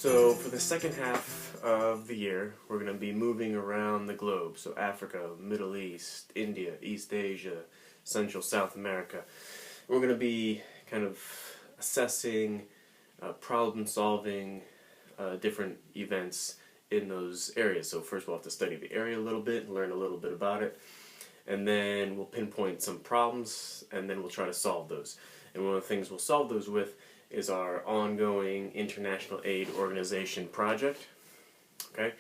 So for the second half of the year, we're going to be moving around the globe. So Africa, Middle East, India, East Asia, Central South America. We're going to be kind of assessing, problem solving different events in those areas. So first we'll have to study the area a little bit and learn a little bit about it. And then we'll pinpoint some problems and then we'll try to solve those. And one of the things we'll solve those with is our ongoing international aid organization project, okay,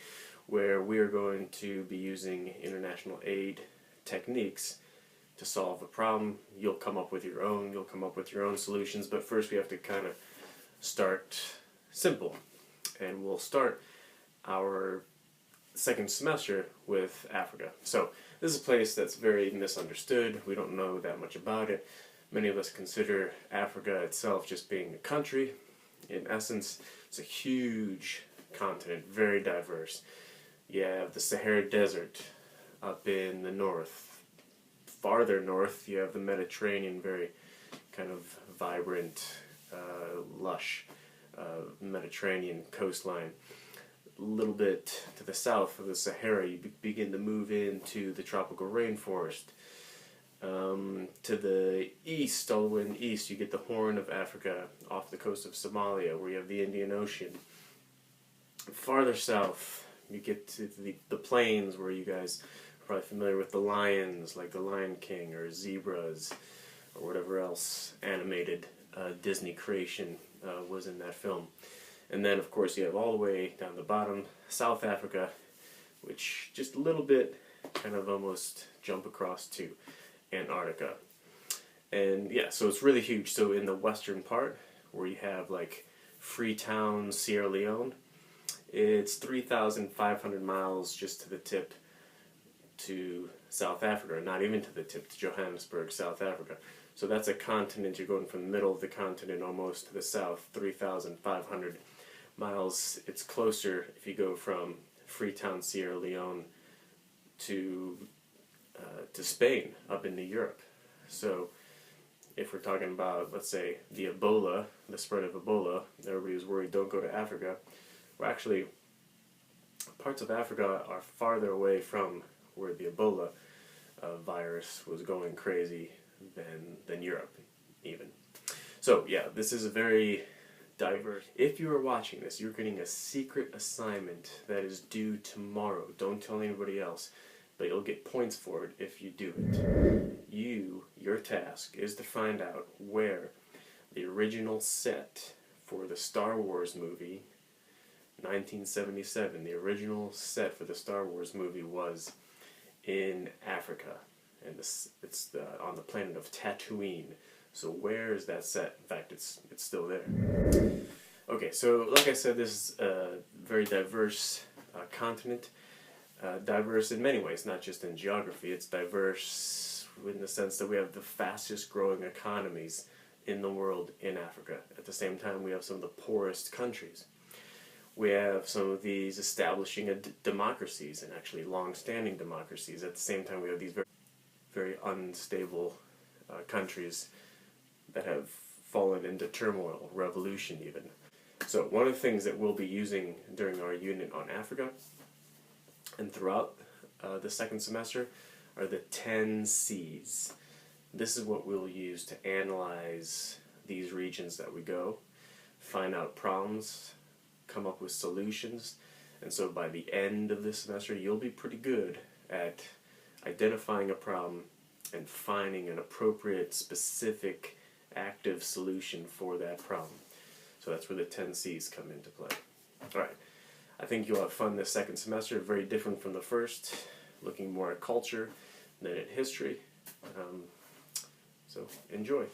where we are going to be using international aid techniques to solve a problem. You'll come up with your own solutions, but first we have to kind of start simple. And we'll start our second semester with Africa. So this is a place that's very misunderstood. We don't know that much about it. Many of us consider Africa itself just being a country. In essence, it's a huge continent, very diverse. You have the Sahara Desert up in the north. Farther north, you have the Mediterranean, very kind of vibrant, lush Mediterranean coastline. A little bit to the south of the Sahara, you begin to move into the tropical rainforest. To the east, all the way in the east, you get the Horn of Africa off the coast of Somalia, where you have the Indian Ocean. Farther south, you get to the plains, where you guys are probably familiar with the lions, like the Lion King, or zebras, or whatever else animated Disney creation was in that film. And then, of course, you have all the way down the bottom, South Africa, which just a little bit kind of almost jump across to Antarctica. And yeah, so it's really huge. So in the western part, where you have like Freetown, Sierra Leone, it's 3,500 miles just to the tip to South Africa, not even to the tip to Johannesburg, South Africa. So that's a continent. You're going from the middle of the continent almost to the south, 3,500 miles. It's closer if you go from Freetown, Sierra Leone to Spain, up into Europe. So if we're talking about, let's say, the spread of Ebola, everybody was worried, don't go to Africa. Well, actually, parts of Africa are farther away from where the Ebola virus was going crazy than Europe, even. So yeah, this is a very diverse. If you are watching this, you're getting a secret assignment that is due tomorrow. Don't tell anybody else, but you'll get points for it if you do it. Your task is to find out where the original set for the Star Wars movie, 1977, the original set for the Star Wars movie was in Africa. And it's on the planet of Tatooine. So where is that set? In fact, it's still there. Okay, so like I said, this is a very diverse continent. Diverse in many ways, not just in geography. It's diverse in the sense that we have the fastest growing economies in the world in Africa. At the same time, we have some of the poorest countries. We have some of these establishing democracies, and actually long-standing democracies. At the same time, we have these very unstable countries that have fallen into turmoil, revolution even. So one of the things that we'll be using during our unit on Africa and throughout the second semester are the 10 C's. This is what we'll use to analyze these regions that we go, find out problems, come up with solutions, and so by the end of this semester you'll be pretty good at identifying a problem and finding an appropriate, specific, active solution for that problem. So that's where the 10 C's come into play. Alright, I think you'll have fun this second semester, very different from the first, looking more at culture than at history. So enjoy.